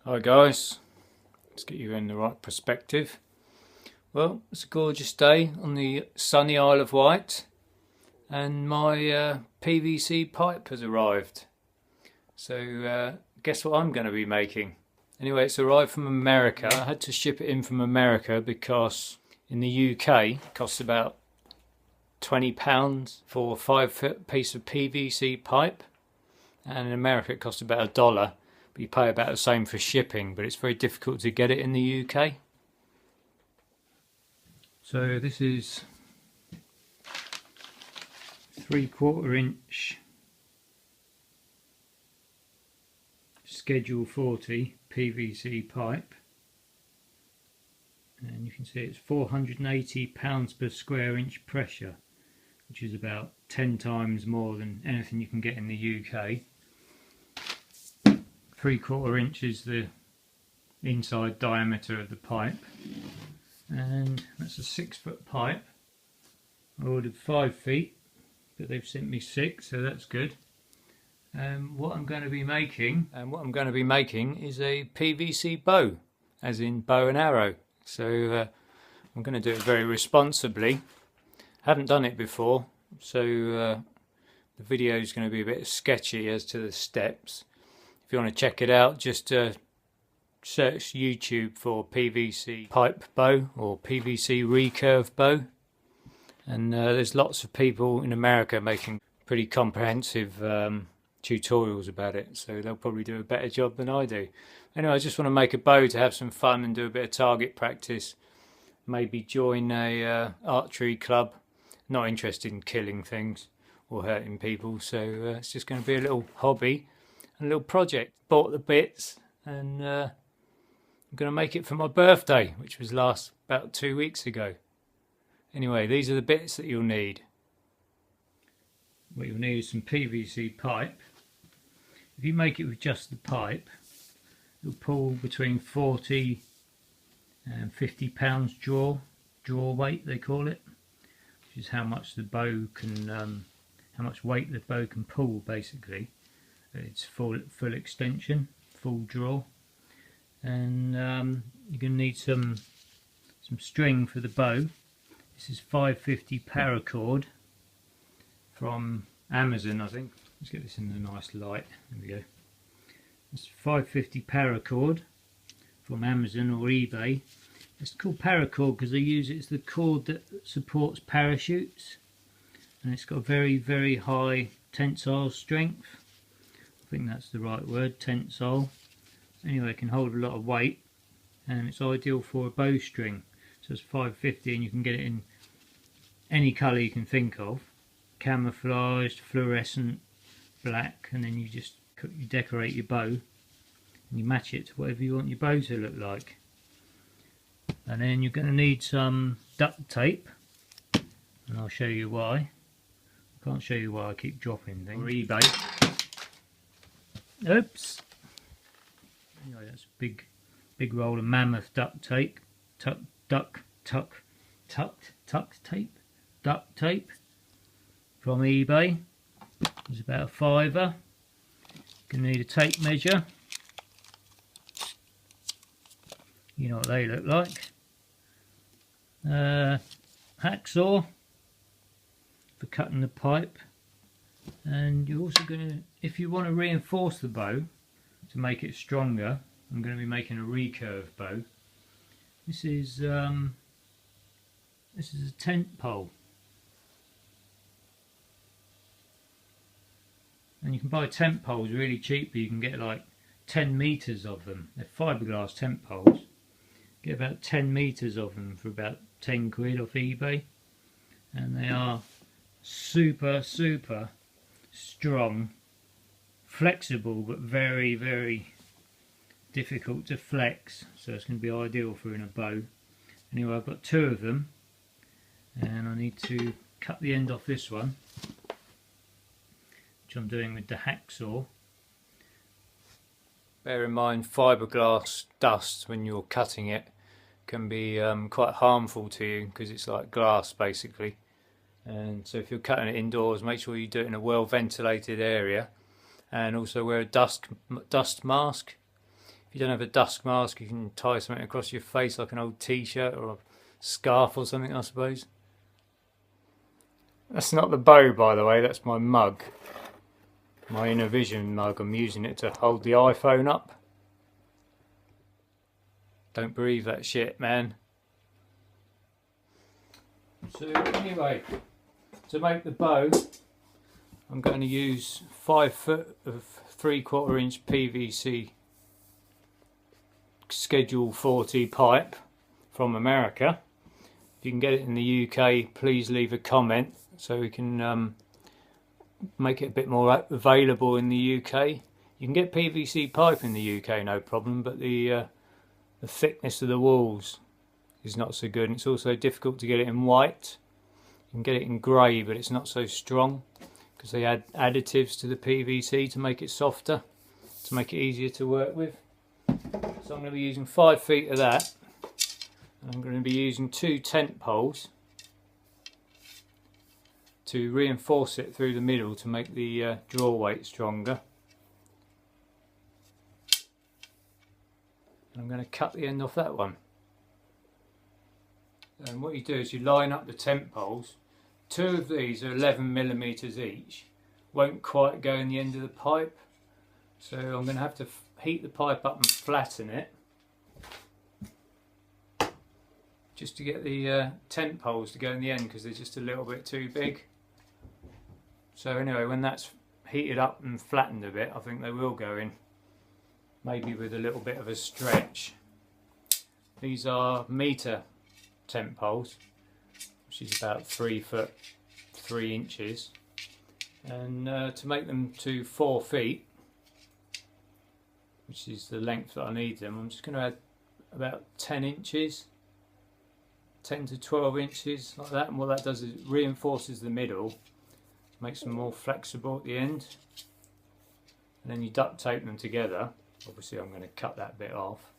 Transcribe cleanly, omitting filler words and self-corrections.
Hi guys, let's get you in the right perspective. Well, it's a gorgeous day on the sunny Isle of Wight and my PVC pipe has arrived. So guess what I'm going to be making? Anyway, it's arrived from America. I had to ship it in from America because in the UK it costs about £20 for a 5-foot piece of PVC pipe, and in America it costs about $1. But you pay about the same for shipping, but it's very difficult to get it in the UK. So this is 3/4 inch schedule 40 PVC pipe, and you can see it's 480 pounds per square inch pressure, which is about 10 times more than anything you can get in the UK. 3/4 inch is the inside diameter of the pipe, and that's a 6-foot pipe. I ordered 5 feet, but they've sent me 6, so that's good. What I'm going to be making, is a PVC bow, as in bow and arrow. So I'm going to do it very responsibly. Haven't done it before, so the video is going to be a bit sketchy as to the steps. If you want to check it out, just search YouTube for PVC pipe bow or PVC recurve bow, and there's lots of people in America making pretty comprehensive tutorials about it, so they'll probably do a better job than I do. Anyway, I just want to make a bow to have some fun and do a bit of target practice. Maybe join a archery club. Not interested in killing things or hurting people, so it's just going to be a little hobby, a little project. Bought the bits, and I'm going to make it for my birthday, which was about 2 weeks ago. Anyway, these are the bits that you'll need. What you'll need is some PVC pipe. If you make it with just the pipe, it'll pull between 40 and 50 pounds draw weight, they call it, which is how much the bow can, how much weight the bow can pull. Basically, it's full extension, full draw, and you're going to need some string for the bow. This is 550 paracord from Amazon, I think. Let's get this in a nice light. There we go. It's 550 paracord from Amazon or eBay. It's called paracord because they use it as the cord that supports parachutes, and it's got very, very high tensile strength. I think that's the right word, tensile. Anyway, it can hold a lot of weight, and it's ideal for a bowstring. So it's 550, and you can get it in any colour you can think of. Camouflaged, fluorescent, black, and then you decorate your bow and you match it to whatever you want your bow to look like. And then you're going to need some duct tape, and I'll show you why. I can't show you why I keep dropping things. Or eBay. Oops. Anyway, that's a big roll of mammoth duct tape. Duct tape from eBay. It's about a £5. Gonna need a tape measure. You know what they look like. Hacksaw for cutting the pipe, and you're also gonna, if you want to reinforce the bow to make it stronger, I'm going to be making a recurve bow. This is a tent pole. And you can buy tent poles really cheaply. You can get like 10 meters of them. They're fiberglass tent poles. Get about 10 meters of them for about 10 quid off eBay. And they are super, super strong, flexible, but very, very difficult to flex. So it's going to be ideal for in a bow. Anyway, I've got 2 of them, and I need to cut the end off this one, which I'm doing with the hacksaw. Bear in mind, fiberglass dust when you're cutting it can be quite harmful to you because it's like glass basically. And so if you're cutting it indoors, make sure you do it in a well ventilated area, and also wear a dust mask. If you don't have a dust mask, you can tie something across your face like an old t-shirt or a scarf or something, I suppose. That's not the bow, by the way, that's my mug. My Inner Vision mug. I'm using it to hold the iPhone up. Don't breathe that shit, man. So anyway, to make the bow, I'm going to use 5 foot of 3/4 inch PVC Schedule 40 pipe from America. If you can get it in the UK, please leave a comment so we can make it a bit more available in the UK. You can get PVC pipe in the UK, no problem, but the thickness of the walls is not so good, and it's also difficult to get it in white. You can get it in grey, but it's not so strong because they add additives to the PVC to make it softer, to make it easier to work with. So I'm going to be using 5 feet of that, and I'm going to be using 2 tent poles to reinforce it through the middle to make the draw weight stronger. I'm going to cut the end off that one. And what you do is you line up the tent poles. 2 of these are 11mm each. Won't quite go in the end of the pipe, so I'm going to have to heat the pipe up and flatten it just to get the tent poles to go in the end, because they're just a little bit too big. So anyway, when that's heated up and flattened a bit, I think they will go in, maybe with a little bit of a stretch. These are metre tent poles, which is about 3 foot 3 inches, and to make them to 4 feet, which is the length that I need them, I'm just going to add about 10 inches, 10 to 12 inches like that, and what that does is it reinforces the middle, makes them more flexible at the end, and then you duct tape them together. Obviously I'm going to cut that bit off.